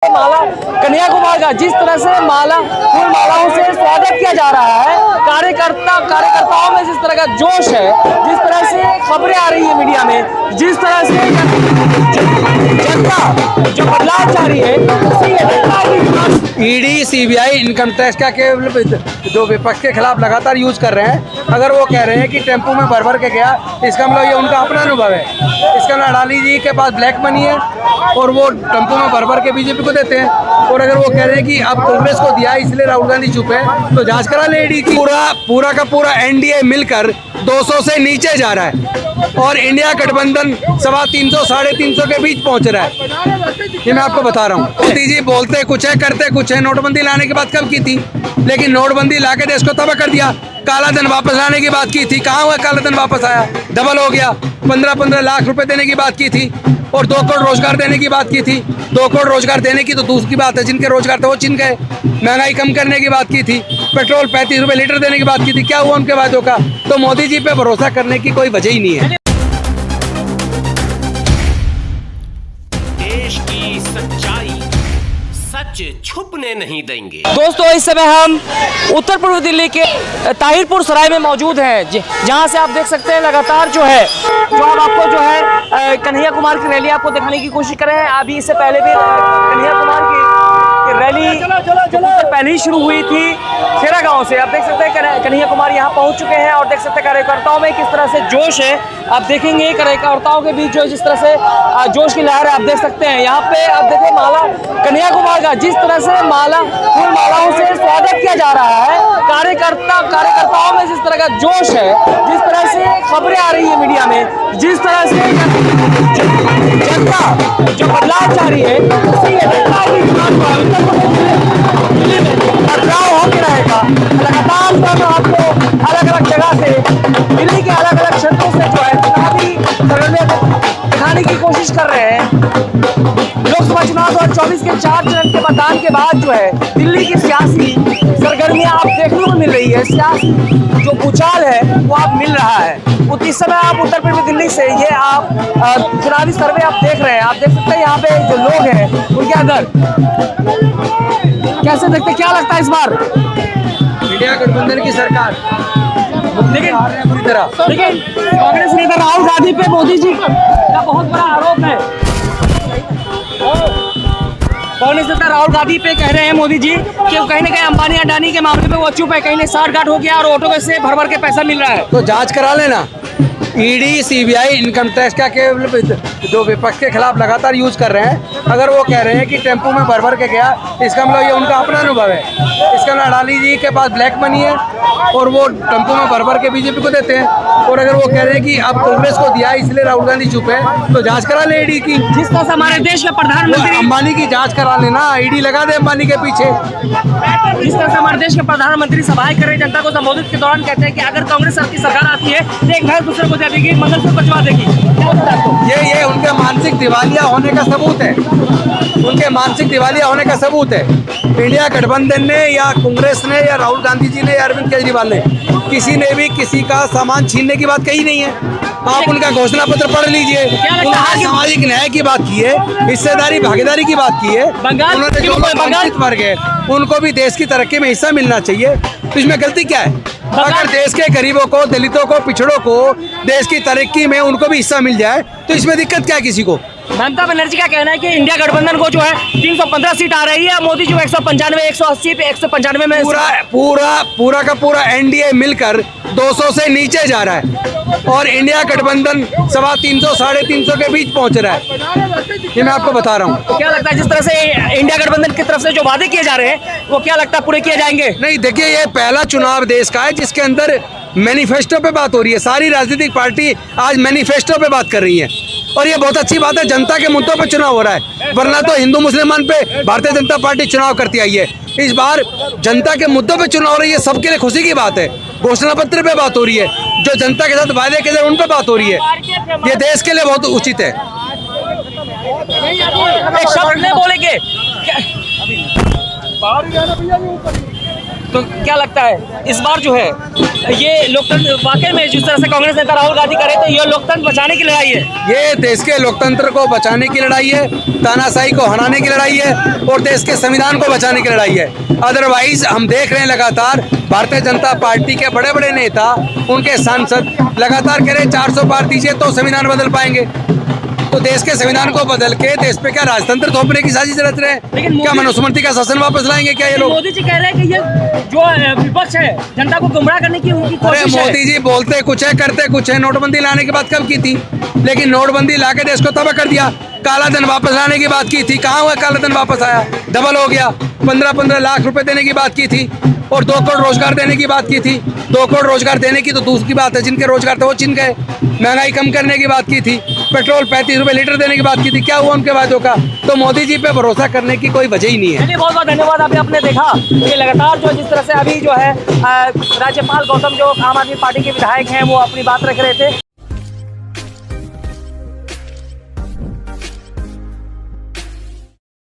माला कन्याकुमारी का जिस तरह से फूल मालाओं से स्वागत किया जा रहा है, कार्यकर्ताओं में जिस तरह का जोश है, जिस तरह से खबरें आ रही है मीडिया में, जिस तरह से जनता जो बदलाव चाह रही है, ईडी सीबीआई इनकम टैक्स का केवल जो विपक्ष के खिलाफ लगातार यूज कर रहे हैं। अगर वो कह रहे हैं कि टेम्पो में भर भर के गया, इसका मतलब ये उनका अपना अनुभव है। इसका मतलब अडानी जी के पास ब्लैक मनी है और वो टेम्पो में भर भर के बीजेपी को देते हैं। और अगर वो कह रहे हैं कि अब कांग्रेस को दिया इसलिए राहुल गांधी चुप है, तो जांच करा ले ईडी की। पूरा का पूरा एनडीए मिलकर 200 से नीचे जा रहा है और इंडिया गठबंधन 350 साढ़े 300 के बीच पहुंच रहा है। ये मैं आपको बता रहा हूँ। मोदी जी बोलते कुछ है करते कुछ है। नोटबंदी लाने की बात कब की थी? लेकिन नोटबंदी लाके देश को तबाह कर दिया। काला धन वापस लाने की बात की थी, कहाँ हुआ काला धन वापस आया? डबल हो गया। 15-15 लाख रुपए देने की बात की थी और 2 करोड़ रोजगार देने की बात की थी। 2 करोड़ रोजगार देने की तो दूसरी बात है, जिनके रोजगार थे वो छिन गए। महंगाई कम करने की बात की थी, पेट्रोल 35 रुपए लीटर देने की बात की थी। क्या हुआ उनके वादों का? तो मोदी जी पे भरोसा करने की कोई वजह ही नहीं है। देश की सच्चाई सच छुपने नहीं देंगे। दोस्तों इस समय हम उत्तर पूर्व दिल्ली के ताहिरपुर सराय में मौजूद हैं, जहां से आप देख सकते हैं लगातार जो अब आपको जो है कन्हैया कुमार की रैली आपको दिखाने की कोशिश कर रहे हैं। अभी इससे पहले भी कन्हैया कुमार की रैली पहले ही शुरू हुई थी खेरा गांव से। आप देख सकते हैं कन्हैया कुमार यहां पहुंच चुके हैं और देख सकते हैं कार्यकर्ताओं में किस तरह से जोश है। आप देखेंगे कार्यकर्ताओं के बीच जो जिस तरह से जोश की लहर है, आप देख सकते हैं। यहाँ पे आप देखिए माला कन्याकुमारी का जिस तरह से फूल मालाओं से स्वागत किया जा रहा है, कार्यकर्ताओं में जिस तरह का जोश है, जिस तरह से खबरें आ रही है मीडिया में, जिस तरह से जनता जो बदलाव चाह रही है, बदलाव होके रहेगा। लगातार मैं आपको अलग अलग जगह से दिल्ली के अलग अलग क्षेत्रों से जो है चुनावी सरगर्मियां दिखाने की कोशिश कर रहे हैं। लोकसभा चुनाव 2024 के 4 चरण के मतदान के बाद जो है दिल्ली की सियासी सरगर्मियां आप देखने को मिल रही है। सियासी जो भूचाल है वो आप मिल रहा है। इस समय आप उत्तर पूर्वी दिल्ली से ये आप चुनावी सर्वे आप देख रहे हैं। आप देख सकते हैं यहाँ पे जो लोग हैं उनके अंदर कैसे देखते, क्या लगता है इस बार इंडिया गठबंधन की सरकार? लेकिन पूरी तरह लेकिन कांग्रेस नेता राहुल गांधी पे मोदी जी का बहुत बड़ा आरोप है। कांग्रेस नेता राहुल गांधी पे कह रहे हैं मोदी जी कि कहीं ना कहीं अंबानी अडानी के मामले में वो चुप है, कहीं ने साठ-गांठ हो गया और ऑटो से भर भर के पैसा मिल रहा है। तो जांच करा लेना। ईडी सीबीआई इनकम टैक्स का केवल जो विपक्ष के खिलाफ लगातार यूज कर रहे हैं। अगर वो कह रहे हैं कि टेम्पो में भर भर के गया, इसका मतलब ये उनका अपना अनुभव है। इसका मतलब अडानी जी के पास ब्लैक मनी है और वो टेम्पो में भर भर के बीजेपी को देते हैं। और अगर वो कह रहे हैं कि अब कांग्रेस को दिया इसलिए राहुल गांधी चुप है, तो जांच करा ले ईडी की। जिस तरह से हमारे देश के प्रधानमंत्री अंबानी की जांच करा लेना, ईडी लगा दे अंबानी के पीछे। जिस तरह से हमारे देश के प्रधानमंत्री सभाएं कर रहे जनता को संबोधित के दौरान कहते हैं कि अगर कांग्रेस की सरकार आती है तो एक भैंस दूसरे को दे देगी, मंगलसूत्र बचवा देगी। ये उनके मानसिक दिवालिया होने का सबूत है। उनके मानसिक दिवालिया होने का सबूत है। इंडिया गठबंधन ने या कांग्रेस ने या राहुल गांधी जी ने या अरविंद केजरीवाल ने किसी ने भी किसी का सामान छीनने की बात कही नहीं है। आप उनका घोषणा पत्र पढ़ लीजिए। उन्होंने सामाजिक न्याय की बात की है, हिस्सेदारी भागीदारी की बात की है। उन्होंने जो वंचित वर्ग है उनको भी देश की तरक्की में हिस्सा मिलना चाहिए। तो इसमें गलती क्या है? अगर देश के गरीबों को, दलितों को, पिछड़ों को देश की तरक्की में उनको भी हिस्सा मिल जाए तो इसमें दिक्कत क्या है किसी को? ममता बनर्जी का कहना है कि इंडिया गठबंधन को जो है 315 सीट आ रही है, मोदी जी 195 180 पे 195 में पूरा का पूरा एनडीए मिलकर 200 से नीचे जा रहा है और इंडिया गठबंधन 350 साढ़े 300 के बीच पहुंच रहा है। ये मैं आपको बता रहा हूँ। तो क्या लगता है जिस तरह से इंडिया गठबंधन की तरफ से जो वादे किए जा रहे हैं वो क्या लगता है पूरे किए जाएंगे? नहीं, देखिए ये पहला चुनाव देश का है जिसके अंदर मैनिफेस्टो पे बात हो रही है। सारी राजनीतिक पार्टी आज मैनिफेस्टो पे बात कर रही है और ये बहुत अच्छी बात है। जनता के मुद्दों पे चुनाव हो रहा है, वरना तो हिंदू मुसलमान पे भारतीय जनता पार्टी चुनाव करती आई है। इस बार जनता के मुद्दों पे चुनाव हो रही है, सबके लिए खुशी की बात है। घोषणा पत्र पे बात हो रही है, जो जनता के साथ वादे किए उन पे बात हो रही है। ये देश के लिए बहुत उचित है। एक शब्द नहीं बोलेंगे तो क्या लगता है इस बार जो है ये लोकतंत्र वाकई में जिस तरह से कांग्रेस नेता राहुल गांधी करे तो ये लोकतंत्र बचाने की लड़ाई है? ये देश के लोकतंत्र को बचाने की लड़ाई है, तानाशाही को हराने की लड़ाई है और देश के संविधान को बचाने की लड़ाई है। अदरवाइज हम देख रहे हैं लगातार भारतीय जनता पार्टी के बड़े बड़े नेता, उनके सांसद लगातार कह रहे 400 पार दीजिए तो संविधान बदल पाएंगे। तो देश के संविधान को बदल के देश पे क्या राजतंत्र थोपने की साजिश रच रहे हैं? क्या मनुस्मृति का शासन वापस लाएंगे क्या ये लोग? मोदी जी कह रहे हैं कि ये जो विपक्ष है जनता को गुमराह करने की उनकी अरे कोशिश है। मोदी जी बोलते कुछ है करते कुछ है। नोटबंदी लाने की बात कब की थी? लेकिन नोटबंदी लाके देश को तबाह कर दिया। काला धन वापस लाने की बात की थी, कहाँ हुआ काला धन वापस आया? डबल हो गया। 15-15 लाख रुपए देने की बात की थी और 2 करोड़ रोजगार देने की बात की थी। 2 करोड़ रोजगार देने की तो दूसरी बात है, जिनके रोजगार थे वो छिन गए। महंगाई कम करने की बात की थी, पेट्रोल 35 रुपए लीटर देने की बात की थी, क्या हुआ उनके वादों का? तो मोदी जी पे भरोसा करने की कोई वजह ही नहीं है। चलिए बहुत बहुत धन्यवाद। अभी आपने देखा कि लगातार जो जिस तरह से अभी जो है राज्यपाल गौतम जो आम आदमी पार्टी के विधायक हैं वो अपनी बात रख रहे थे।